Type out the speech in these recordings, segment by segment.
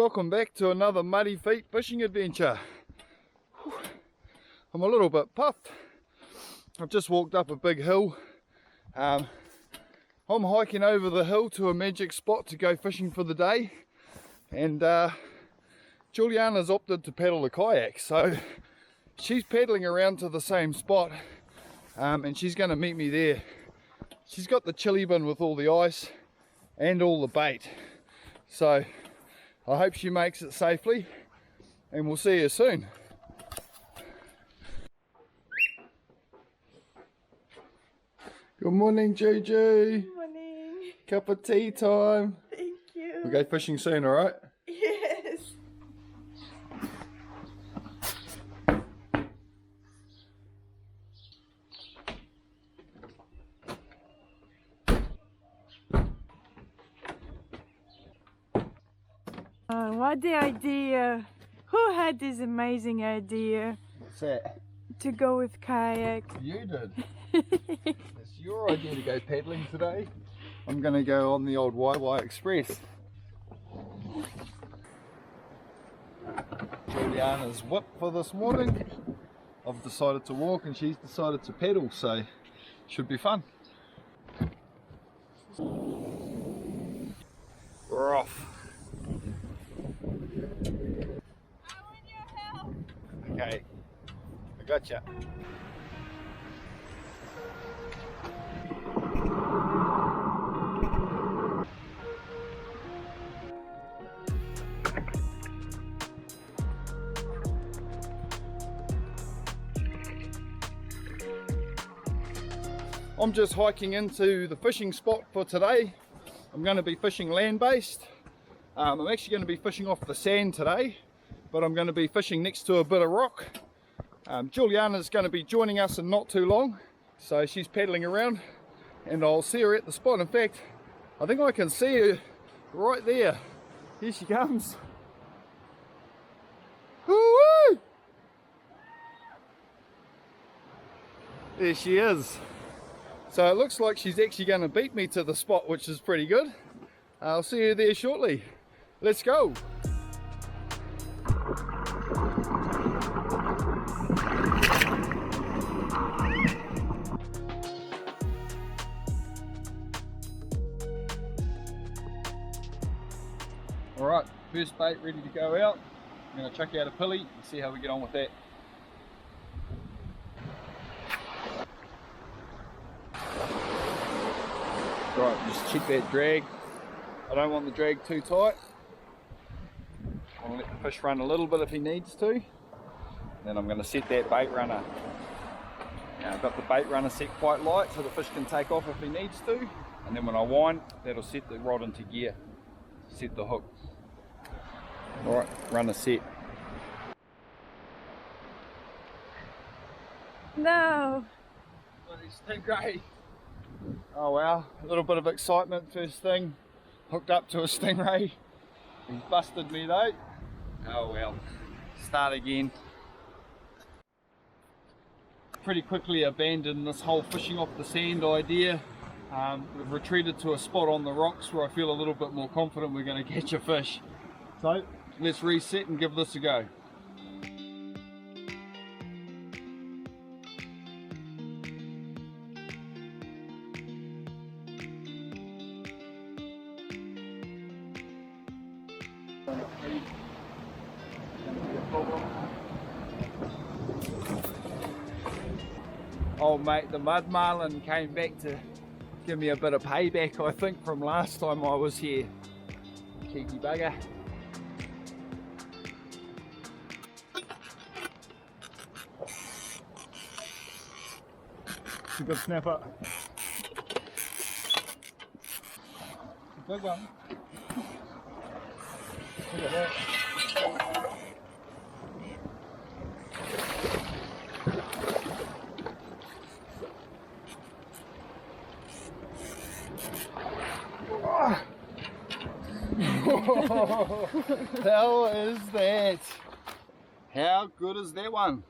welcome back to another Muddy Feet fishing adventure. I'm a little bit puffed. I've just walked up a big hill. I'm hiking over the hill to a magic spot to go fishing for the day, and Juliana's opted to paddle the kayak, so she's paddling around to the same spot, and she's going to meet me there. She's got the chili bin with all the ice and all the bait, so I hope she makes it safely, and we'll see you soon. Good morning, Juju. Good morning. Cup of tea time. Thank you. We'll go fishing soon, alright? Yes. What the idea? Who had this amazing idea What's that? to go with kayak? You did. It's your idea to go paddling today. I'm going to go on the old YY Express. Juliana's whip for this morning. I've decided to walk and she's decided to paddle, so should be fun. We're off. Okay, I gotcha. I'm just hiking into the fishing spot for today. I'm going to be fishing land-based. I'm actually going to be fishing off the sand today, but I'm going to be fishing next to a bit of rock. Juliana's going to be joining us in not too long, so she's paddling around and I'll see her at the spot. In fact, I think I can see her right there. Here she comes. Woo-woo! There she is. So it looks like she's actually going to beat me to the spot, which is pretty good. I'll see you there shortly. Let's go. Alright, first bait ready to go out. I'm going to chuck out a pilly and see how we get on with that. Right, just check that drag. I don't want the drag too tight. I'll let the fish run a little bit if he needs to. Then I'm going to set that bait runner. Now I've got the bait runner set quite light so the fish can take off if he needs to. And then when I wind, that'll set the rod into gear. Set the hook. Alright, runner set. No. Bloody stingray. Oh wow, a little bit of excitement first thing. Hooked up to a stingray. He's busted me though. Oh well, start again. Pretty quickly abandoned this whole fishing off the sand idea. We've retreated to a spot on the rocks where I feel a little bit more confident we're going to catch a fish. So let's reset and give this a go. Oh mate, the mud marlin came back to give me a bit of payback, I think, from last time I was here. Cheeky bugger. It's a good snapper. It's a big one. Look at that. How is that? How good is that one?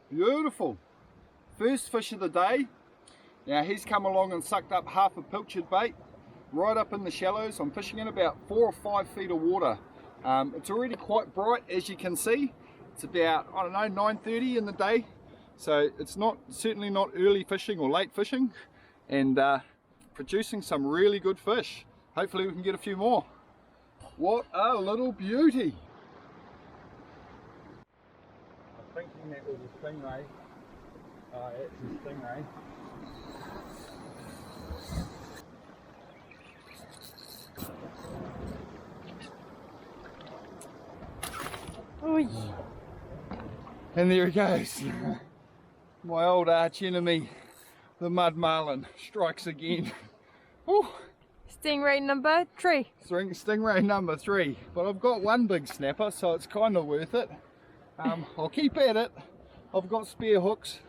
Beautiful. First fish of the day. Now he's come along and sucked up half a pilchard bait right up in the shallows. I'm fishing in about 4 or 5 feet of water. It's already quite bright, as you can see. It's about, I don't know, 9:30 in the day. So it's certainly not early fishing or late fishing, and producing some really good fish. Hopefully we can get a few more. What a little beauty. I'm thinking that was a stingray. It's a stingray. Oi. And there he goes. My old arch enemy, the mud marlin, strikes again. Whew. Stingray number 3. Stingray number 3. But I've got one big snapper, so it's kind of worth it. I'll keep at it. I've got spare hooks.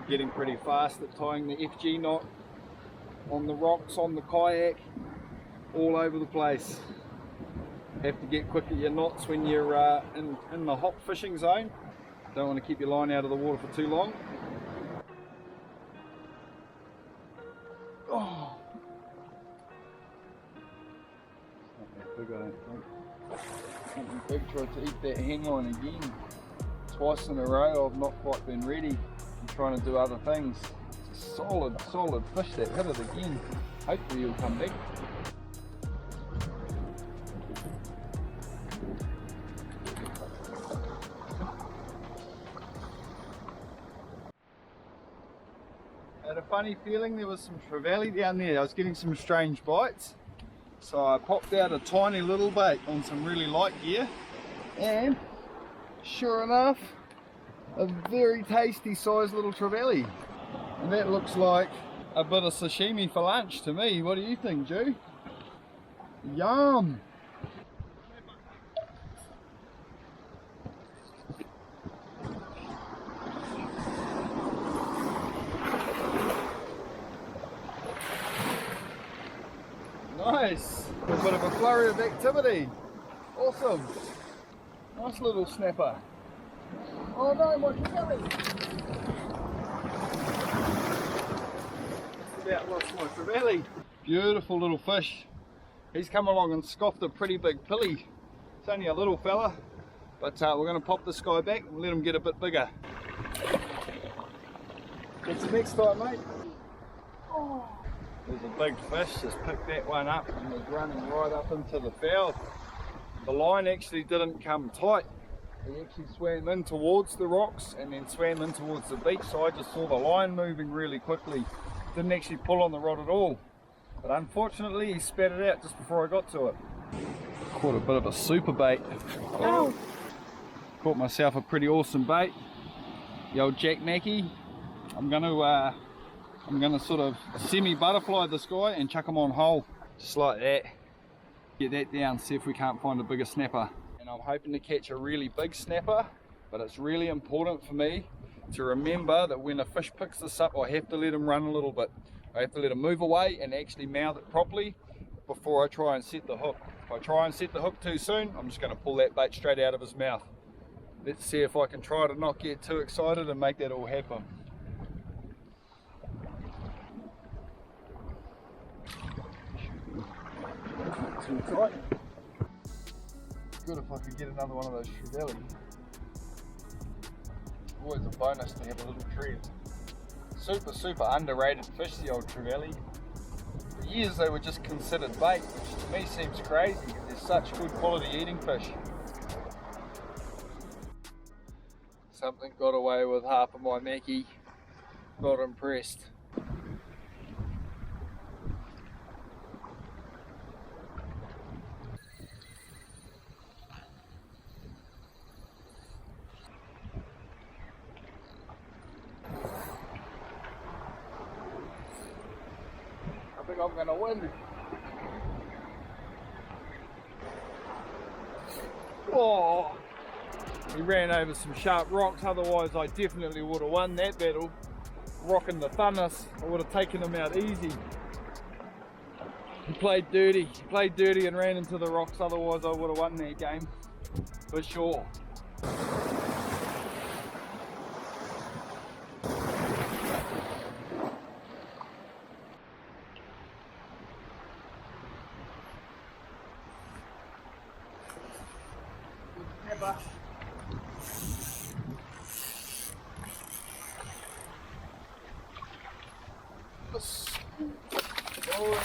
Getting pretty fast at tying the FG knot on the rocks, on the kayak, all over the place. Have to get quick at your knots when you're in the hot fishing zone. Don't want to keep your line out of the water for too long. Oh, not that big, I don't think. Something big tried to eat that hang line again. Twice in a row I've not quite been ready. I'm trying to do other things. It's a solid fish that hit it again. Hopefully he'll come back. I had a funny feeling there was some trevally down there. I was getting some strange bites. So I popped out a tiny little bait on some really light gear, and sure enough, a very tasty sized little trevally. And that looks like a bit of sashimi for lunch to me. What do you think, Ju? Yum! Nice! A bit of a flurry of activity. Awesome. Nice little snapper. Oh no, my trevally! Just about lost my trevally. Beautiful little fish. He's come along and scoffed a pretty big pilly. It's only a little fella, but we're going to pop this guy back and let him get a bit bigger. Catch you next time, mate. Oh. There's a big fish, just picked that one up and was running right up into the foul. The line actually didn't come tight. He actually swam in towards the rocks and then swam in towards the beach, so I just saw the line moving really quickly. Didn't actually pull on the rod at all. But unfortunately he spat it out just before I got to it. Caught a bit of a super bait. Oh. Caught myself a pretty awesome bait. The old Jack Mackie. I'm gonna sort of semi-butterfly this guy and chuck him on hole, just like that. Get that down, see if we can't find a bigger snapper. And I'm hoping to catch a really big snapper, but it's really important for me to remember that when a fish picks this up, I have to let him run a little bit. I have to let him move away and actually mouth it properly before I try and set the hook. If I try and set the hook too soon, I'm just going to pull that bait straight out of his mouth. Let's see if I can try to not get too excited and make that all happen. Too tight. Good if I could get another one of those trevally. Always a bonus to have a little trev. Super underrated fish, the old trevally. For years they were just considered bait, which to me seems crazy because they're such good quality eating fish. Something got away with half of my Mackie. Not impressed. I think I'm gonna win. Oh, he ran over some sharp rocks, otherwise I definitely would have won that battle. Rocking the thunness, I would have taken him out easy. He played dirty and ran into the rocks, otherwise I would have won that game, for sure. snapper. Oh,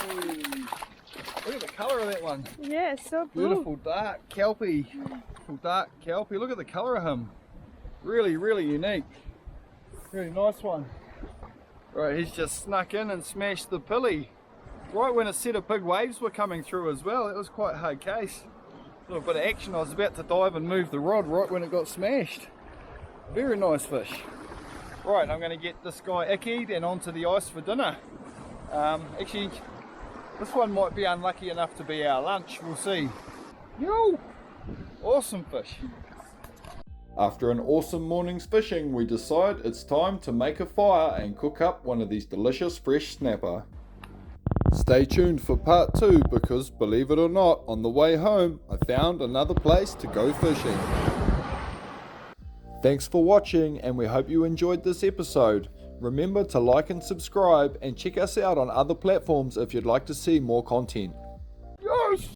look at the colour of that one. Yeah, so blue. Beautiful dark kelpie. Beautiful dark kelpie. Look at the colour of him. Really, really unique. Really nice one. Right, he's just snuck in and smashed the pilly. Right when a set of big waves were coming through as well. It was quite a hard case. A little bit of action. I was about to dive and move the rod right when it got smashed. Very nice fish. Right, I'm going to get this guy ickied and onto the ice for dinner. Actually, this one might be unlucky enough to be our lunch. We'll see. Yo! Awesome fish. After an awesome morning's fishing, we decide it's time to make a fire and cook up one of these delicious fresh snapper. Stay tuned for part 2 because, believe it or not, on the way home I found another place to go fishing. Thanks for watching and we hope you enjoyed this episode. Remember to like and subscribe and check us out on other platforms if you'd like to see more content.